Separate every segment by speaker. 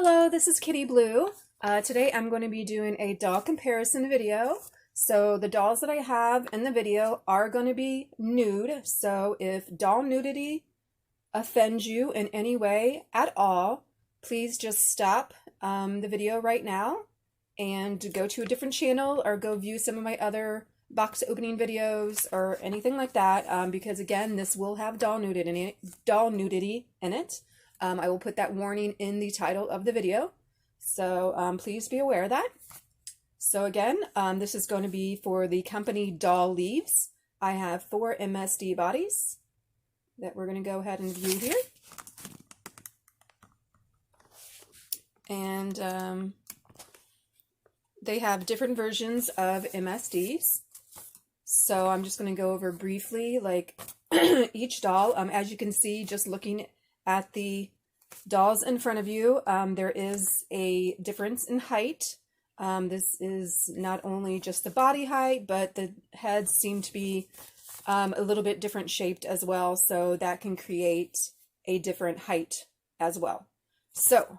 Speaker 1: Hello, this is Kitty Blue. Today I'm going to be doing a doll comparison video. So the dolls that I have in the video are going to be nude. So if doll nudity offends you in any way at all, please just stop the video right now and go to a different channel or go view some of my other box opening videos or anything like that, because again, this will have doll nudity in it. I will put that warning in the title of the video, so please be aware of that. So again, this is going to be for the company Doll Leaves. I have 4 MSD bodies that we're going to go ahead and view here. And they have different versions of MSDs. So I'm just going to go over briefly like each doll. As you can see, just looking at the dolls in front of you, there is a difference in height. This is not only just the body height, but the heads seem to be a little bit different shaped as well, so that can create a different height as well. So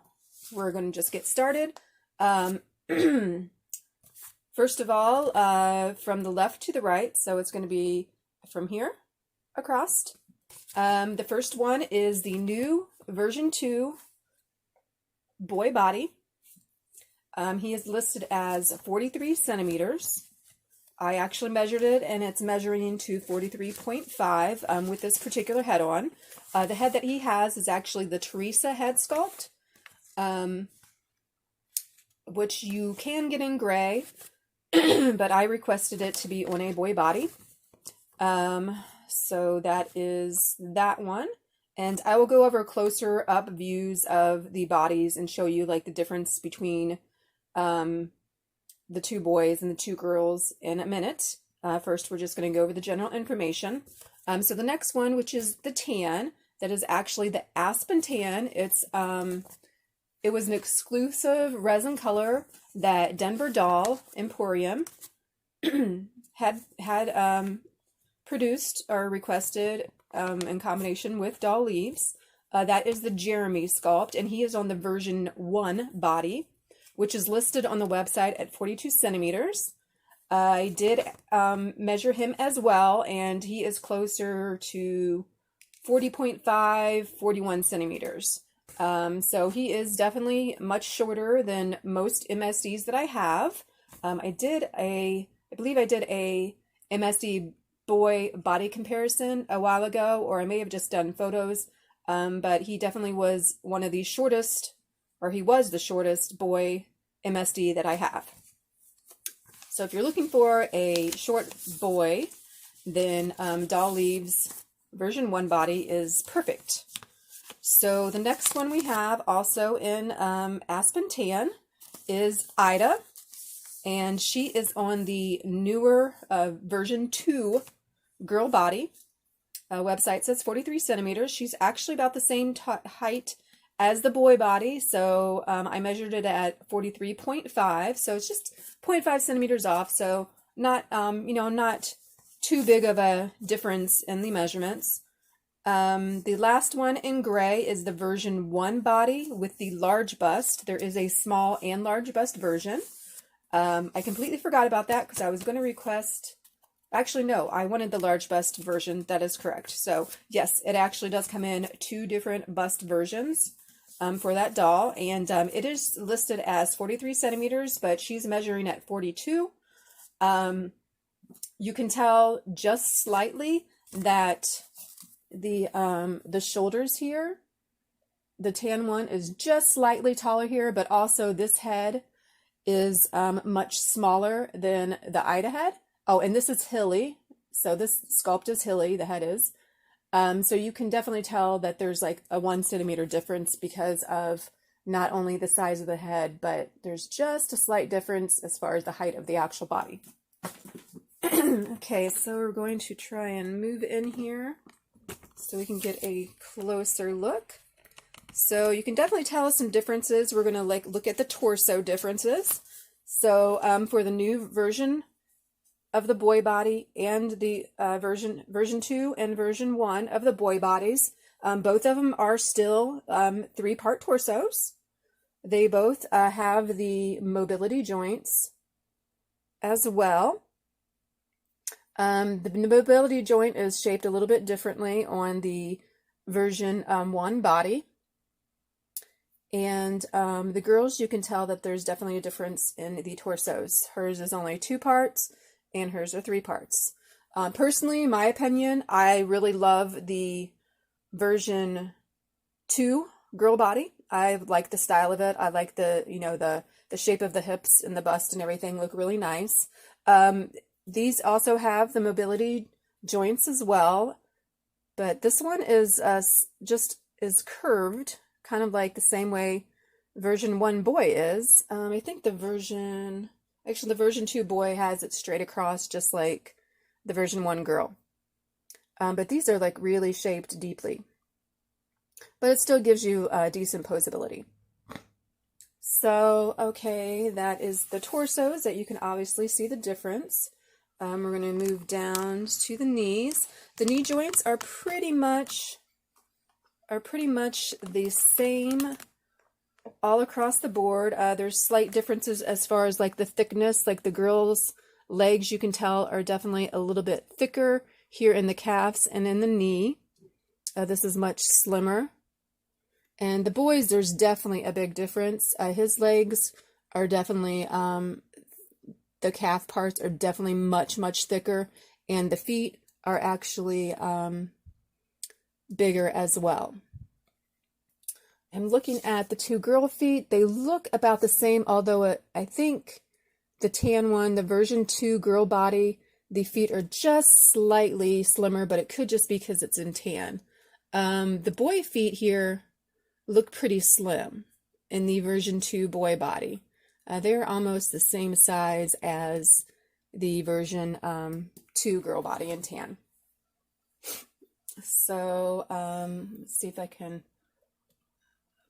Speaker 1: we're going to just get started. First of all, from the left to the right, so it's going to be from here across. The first one is the new version 2 boy body. He is listed as 43 centimeters. I actually measured it, and it's measuring to 43.5 with this particular head on. The head that he has is actually the Teresa head sculpt, which you can get in gray, but I requested it to be on a boy body. So that is that one. And I will go over closer up views of the bodies and show you like the difference between the 2 boys and the 2 girls in a minute. First, we're just going to go over the general information. So the next one, which is the tan, that is actually the Aspen Tan. It was an exclusive resin color that Denver Doll Emporium had produced or requested in combination with Doll Leaves. That is the Jeremy sculpt, and he is on the version 1 body, which is listed on the website at 42 centimeters. I did measure him as well, and he is closer to 40.5, 41 centimeters. So he is definitely much shorter than most MSDs that I have. I believe I did a MSD boy body comparison a while ago, or I may have just done photos, but he definitely was one of the shortest, or he was the shortest boy MSD that I have. So if you're looking for a short boy, then Doll Leaves version 1 body is perfect. So the next one we have also in Aspen Tan is Ida, and she is on the newer version 2 girl body. Website says 43 centimeters. She's actually about the same height as the boy body, so I measured it at 43.5, so it's just 0.5 centimeters off, so not not too big of a difference in the measurements. The last one in gray is the version 1 body with the large bust. There is a small and large bust version. I completely forgot about that because I was going to request, actually no, I wanted the large bust version. That is correct. So yes, it actually does come in 2 different bust versions for that doll, and it is listed as 43 centimeters, but she's measuring at 42. You can tell just slightly that the shoulders here, the tan one is just slightly taller here, but also this head is much smaller than the Ida head. Oh, and this is Hily. So this sculpt is Hily, the head is. So you can definitely tell that there's like a 1 centimeter difference because of not only the size of the head, but there's just a slight difference as far as the height of the actual body. Okay, so we're going to try and move in here so we can get a closer look. So you can definitely tell some differences. We're going to look at the torso differences. So for the new version of the boy body and the version 2 and version 1 of the boy bodies, both of them are still 3-part torsos. They both have the mobility joints as well. The mobility joint is shaped a little bit differently on the version 1 body. And the girls, you can tell that there's definitely a difference in the torsos. Hers is only 2 parts, and hers are 3 parts. Personally, in my opinion, I really love the version 2 girl body. I like the style of it. I like the, the shape of the hips and the bust and everything look really nice. These also have the mobility joints as well, but this one is just curved, kind of like the same way version 1 boy is. I think the version 2 boy has it straight across, just like the version 1 girl. But these are like really shaped deeply. But it still gives you decent posability. So, okay, that is the torsos that you can obviously see the difference. We're going to move down to the knees. The knee joints are pretty much the same all across the board. There's slight differences as far as like the thickness, like the girls' legs, you can tell, are definitely a little bit thicker here in the calves and in the knee. This is much slimmer. And the boys, there's definitely a big difference. His legs are definitely, the calf parts are definitely much, much thicker. And the feet are actually bigger as well. I'm looking at the 2 girl feet. They look about the same, although I think the tan one, the version 2 girl body, the feet are just slightly slimmer, but it could just be because it's in tan. The boy feet here look pretty slim in the version 2 boy body. They're almost the same size as the version 2 girl body in tan. So let's see if I can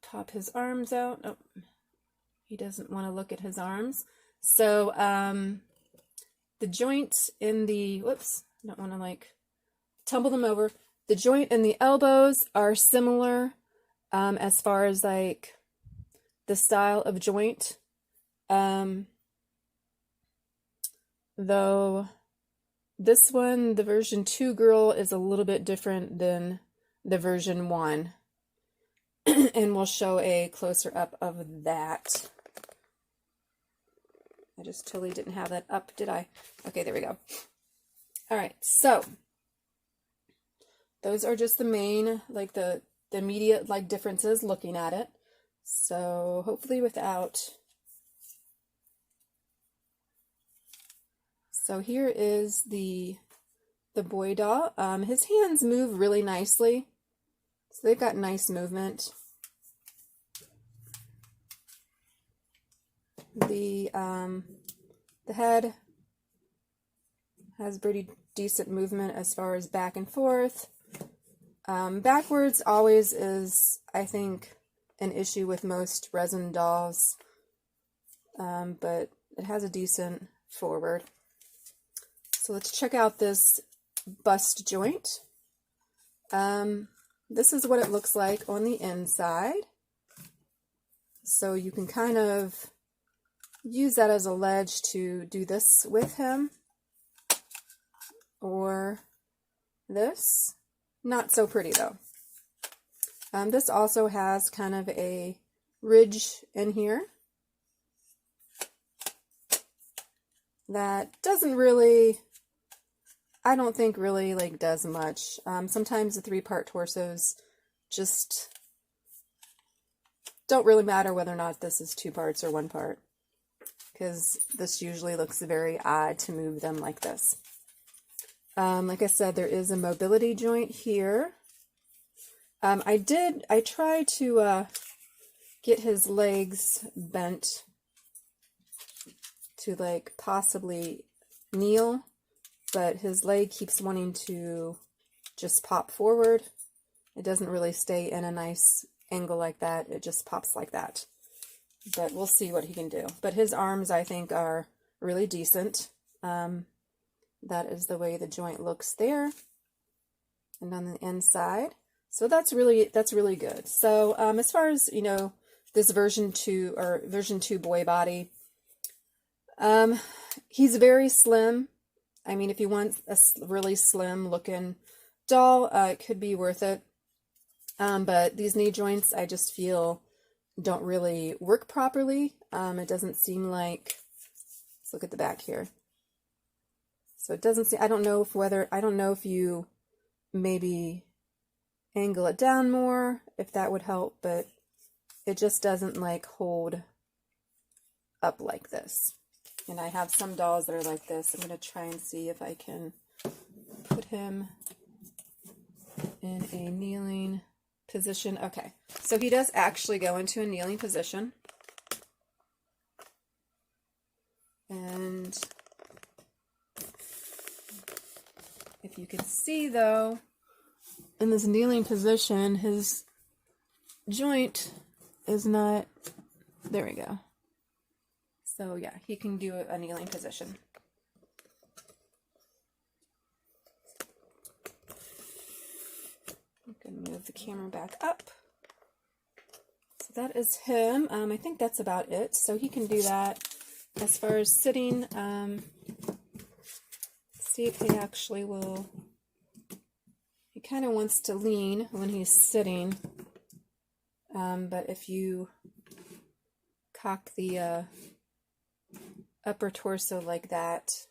Speaker 1: pop his arms out. Oh, he doesn't want to look at his arms. So the joint in the, whoops, I don't want to like tumble them over. The joint in the elbows are similar as far as like the style of joint. Though this one, the version 2 girl, is a little bit different than the version 1. And we'll show a closer up of that. I just totally didn't have that up, did I? Okay, there we go. All right, so those are just the main, like the immediate like differences looking at it. So hopefully without. So here is the boy doll. His hands move really nicely. So they've got nice movement. The head has pretty decent movement as far as back and forth. Backwards always is, I think, an issue with most resin dolls, but it has a decent forward. So let's check out this bust joint. This is what it looks like on the inside. So you can kind of use that as a ledge to do this with him. Or this. Not so pretty though. This also has kind of a ridge in here that doesn't really, I don't think really like does much. Sometimes the 3-part torsos just don't really matter whether or not this is 2 parts or 1 part, because this usually looks very odd to move them like this. Like I said, there is a mobility joint here. I tried to get his legs bent to like possibly kneel, but his leg keeps wanting to just pop forward. It doesn't really stay in a nice angle like that. It just pops like that. But we'll see what he can do. But his arms, I think, are really decent. That is the way the joint looks there. And on the inside. So that's really good. So as far as, this version 2 or version 2 boy body. He's very slim. I mean, if you want a really slim looking doll, it could be worth it. But these knee joints, I just feel don't really work properly. It doesn't seem like, let's look at the back here. So it doesn't seem, I don't know if you maybe angle it down more, if that would help, but it just doesn't like hold up like this. And I have some dolls that are like this. I'm going to try and see if I can put him in a kneeling position. Okay, so he does actually go into a kneeling position. And if you can see though, in this kneeling position, his joint is not, there we go. So yeah, he can do a kneeling position. I'm going to move the camera back up. So that is him. I think that's about it. So he can do that. As far as sitting, see if he actually will, he kind of wants to lean when he's sitting, but if you cock the upper torso like that,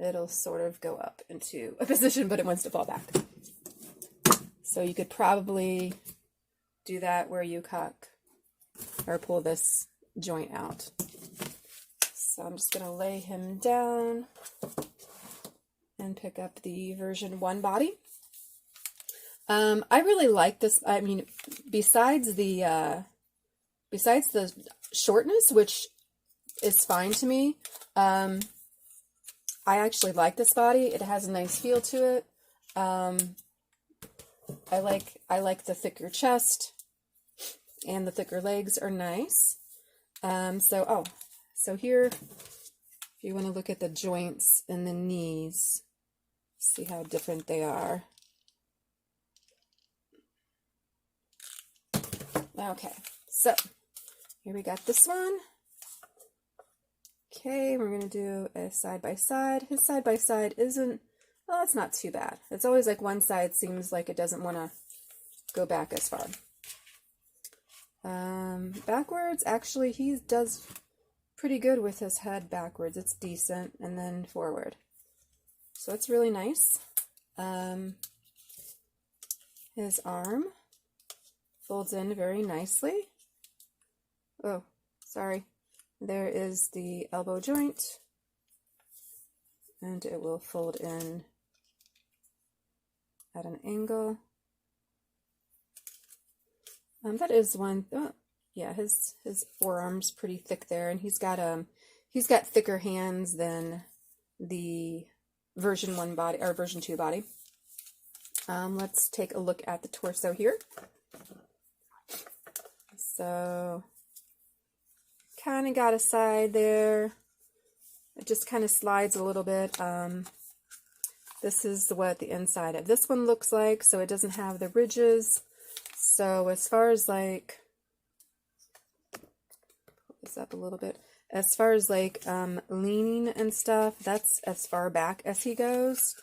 Speaker 1: it'll sort of go up into a position, but it wants to fall back. So you could probably do that where you cock or pull this joint out. So I'm just going to lay him down and pick up the version 1 body. I really like this. I mean, besides the shortness, which is fine to me, I actually like this body. It has a nice feel to it. I like the thicker chest, and the thicker legs are nice. So here, if you want to look at the joints and the knees, see how different they are. Okay, so here we got this one. Okay, we're going to do a side-by-side. His side-by-side isn't, well, it's not too bad. It's always like one side seems like it doesn't want to go back as far. Backwards, actually, he does pretty good with his head backwards. It's decent, and then forward. So it's really nice. His arm folds in very nicely. Oh, sorry. There is the elbow joint, and it will fold in at an angle. That is one. Oh, yeah, his forearm's pretty thick there, and he's got thicker hands than the version 1 body or version 2 body. Let's take a look at the torso here. So, kind of got a side there. It just kind of slides a little bit. This is what the inside of this one looks like, so it doesn't have the ridges. So as far as like, pull this up a little bit, as far as like leaning and stuff, that's as far back as he goes.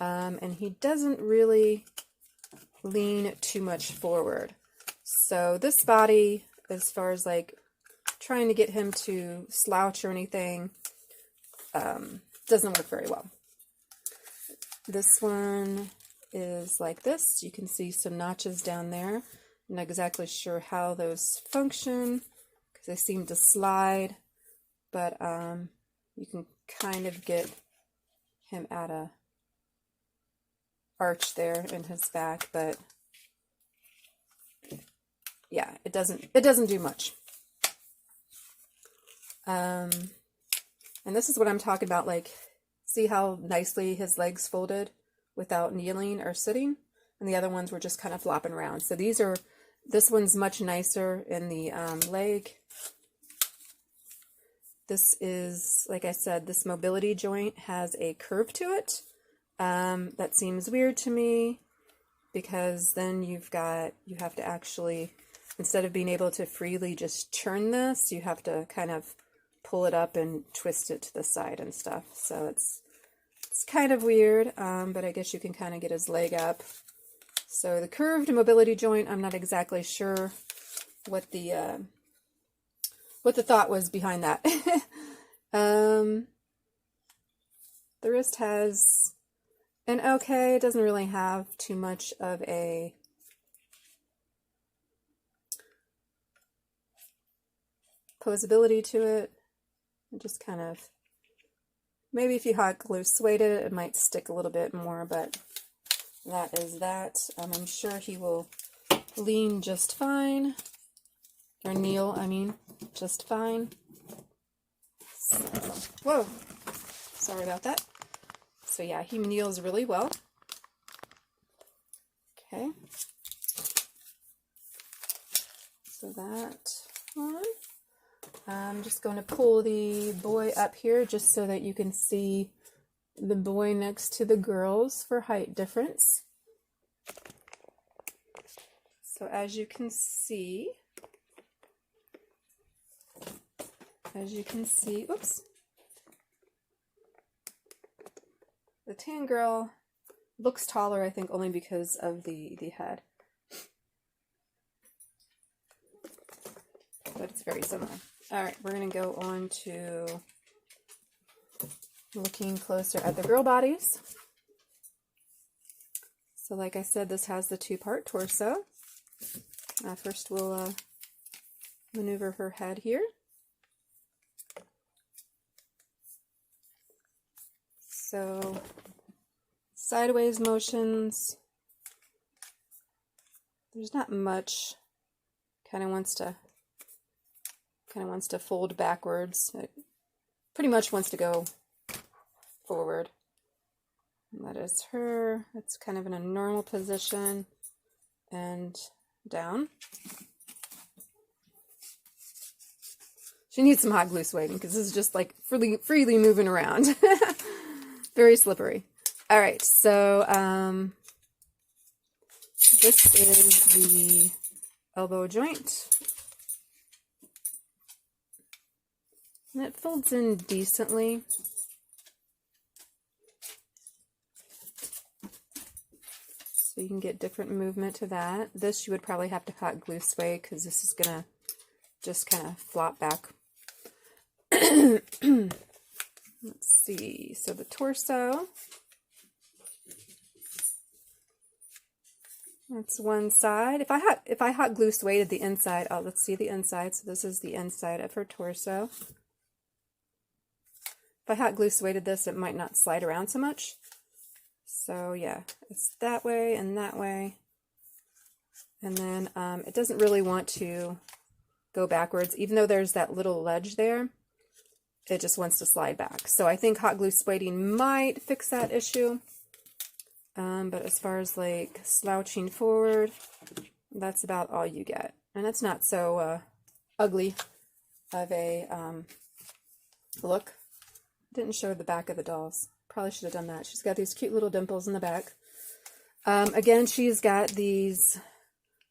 Speaker 1: And he doesn't really lean too much forward. So this body, as far as like trying to get him to slouch or anything, doesn't work very well. This one is like this. You can see some notches down there. I'm not exactly sure how those function because they seem to slide, but you can kind of get him at a arch there in his back, but yeah, it doesn't do much. And this is what I'm talking about, like, see how nicely his legs folded without kneeling or sitting, and the other ones were just kind of flopping around. So this one's much nicer in the leg. This is, like I said, this mobility joint has a curve to it. That seems weird to me. because then you have to actually, instead of being able to freely just turn this, you have to kind of pull it up and twist it to the side and stuff. So it's kind of weird, but I guess you can kind of get his leg up. So the curved mobility joint, I'm not exactly sure what the thought was behind that. The wrist has an okay, it doesn't really have too much of a posability to it. It just kind of, maybe if you hot glue suede it, it might stick a little bit more, but that is that. I'm sure he will lean just fine, or kneel, I mean, just fine. So, whoa, sorry about that. So yeah, he kneels really well. Okay. So that one. I'm just going to pull the boy up here just so that you can see the boy next to the girls for height difference. So as you can see, oops, the tan girl looks taller, I think, only because of the head. But it's very similar. All right, we're going to go on to looking closer at the girl bodies. So like I said, this has the two-part torso. First we'll maneuver her head here. So sideways motions, there's not much. Kind of wants to fold backwards. It pretty much wants to go forward. And that is her. It's kind of in a normal position and down. She needs some hot glue sueding because this is just like freely moving around. Very slippery. All right, so this is the elbow joint. And it folds in decently. So you can get different movement to that. This you would probably have to hot glue suede because this is going to just kind of flop back. Let's see. So the torso. That's one side. If I hot glue suede the inside, oh, let's see the inside. So this is the inside of her torso. If I hot glue sueded this, it might not slide around so much. So yeah, it's that way and that way. And then it doesn't really want to go backwards, even though there's that little ledge there. It just wants to slide back. So I think hot glue sueding might fix that issue. But as far as like slouching forward, that's about all you get. And it's not so ugly of a look. Didn't show the back of the dolls. Probably should have done that. She's got these cute little dimples in the back. Again, she's got these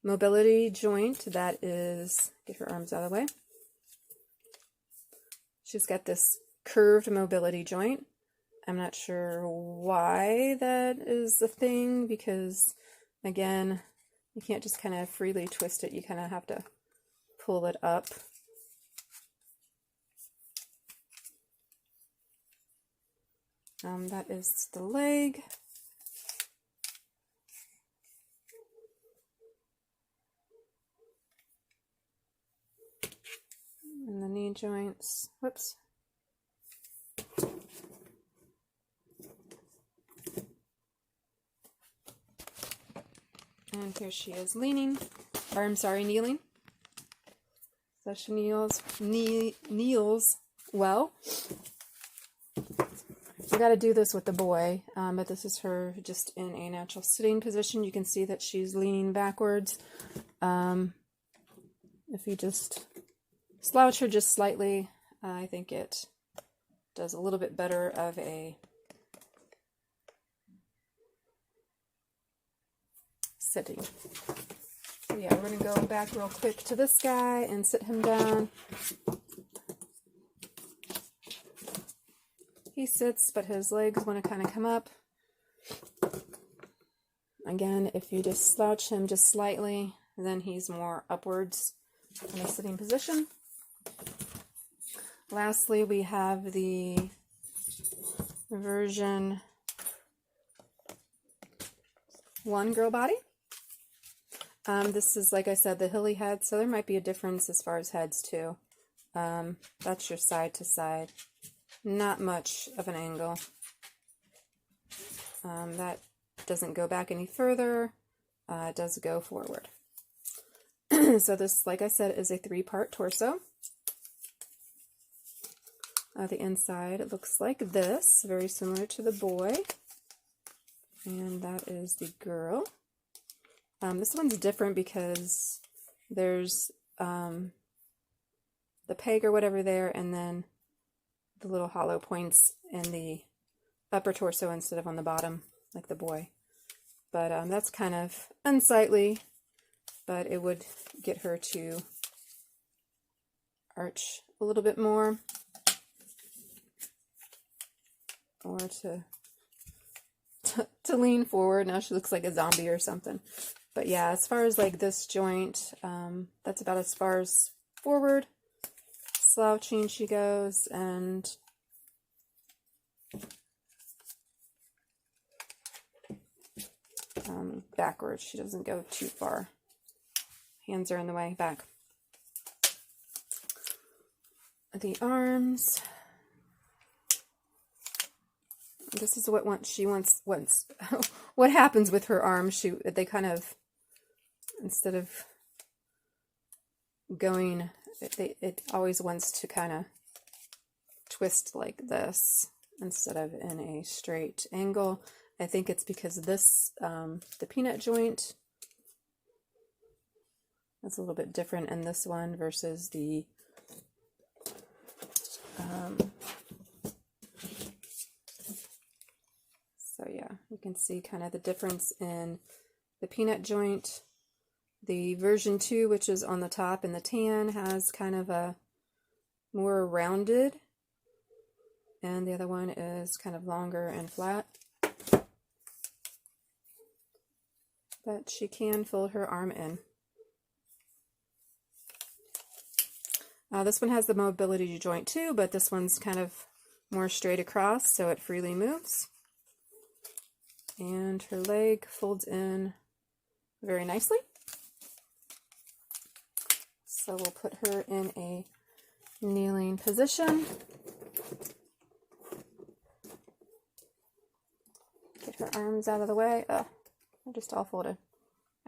Speaker 1: mobility joint that is, get her arms out of the way. She's got this curved mobility joint. I'm not sure why that is a thing because, again, you can't just kind of freely twist it. You kind of have to pull it up. That is the leg. And the knee joints. Whoops. And here she is leaning, or I'm sorry, kneeling. So she kneels well. We got to do this with the boy, but this is her just in a natural sitting position. You can see that she's leaning backwards. If you just slouch her just slightly, I think it does a little bit better of a sitting. So yeah, we're going to go back real quick to this guy and sit him down. He sits, but his legs want to kind of come up. Again, if you just slouch him just slightly, then he's more upwards in a sitting position. Lastly, we have the version 1 girl body. This is, like I said, the Hily head, so there might be a difference as far as heads too. That's your side to side. Not much of an angle. That doesn't go back any further. It does go forward. So this, like I said, is a 3-part torso. The inside, it looks like this, very similar to the boy. And that is the girl. This one's different because there's the peg or whatever there, and then the little hollow points in the upper torso instead of on the bottom, like the boy. But that's kind of unsightly, but it would get her to arch a little bit more, or to lean forward. Now she looks like a zombie or something. But yeah, as far as like this joint, that's about as far as forward slouching she goes, and backwards. She doesn't go too far. Hands are in the way. Back. The arms. This is what she wants. What happens with her arms? They kind of, instead of going, it always wants to kind of twist like this instead of in a straight angle. I think it's because this, the peanut joint, that's a little bit different in this one versus the so yeah, you can see kind of the difference in the peanut joint. The version 2, which is on the top in the tan, has kind of a more rounded, and the other one is kind of longer and flat. But she can fold her arm in. This one has the mobility joint too, but this one's kind of more straight across, so it freely moves. And her leg folds in very nicely. So we'll put her in a kneeling position. Get her arms out of the way. They're just all folded.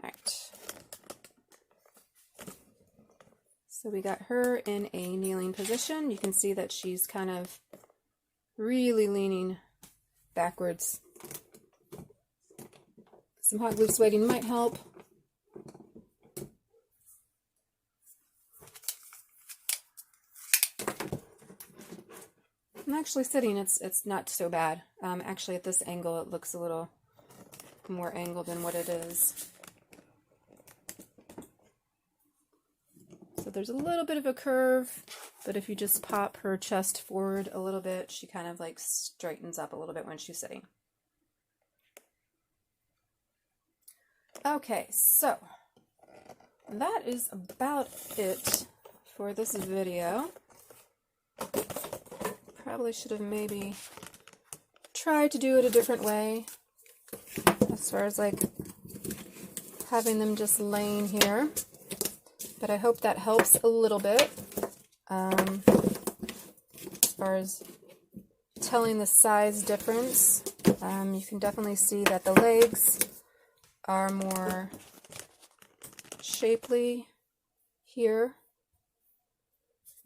Speaker 1: All right. So we got her in a kneeling position. You can see that she's kind of really leaning backwards. Some hot glue sweating might help. I'm actually sitting, it's not so bad. Actually at this angle it looks a little more angled than what it is. So there's a little bit of a curve, but if you just pop her chest forward a little bit, she kind of like straightens up a little bit when she's sitting. Okay, so that is about it for this video. Probably should have maybe tried to do it a different way, as far as like having them just laying here. But I hope that helps a little bit, as far as telling the size difference. You can definitely see that the legs are more shapely here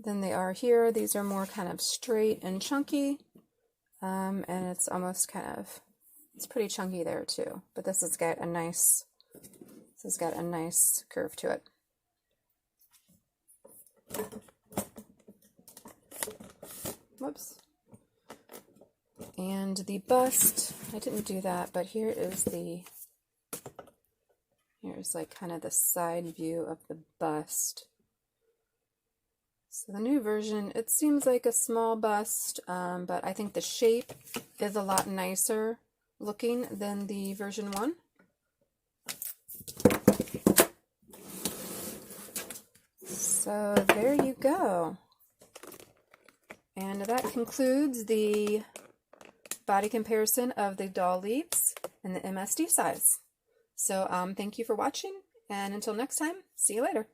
Speaker 1: than they are here. These are more kind of straight and chunky, and it's almost kind of, it's pretty chunky there too. But this has got a nice curve to it. Whoops. And the bust, I didn't do that, but here is the Here's like kind of the side view of the bust. So the new version, it seems like a small bust, but I think the shape is a lot nicer looking than the version 1. So there you go. And that concludes the body comparison of the doll leaves and the MSD size. So thank you for watching, and until next time, see you later.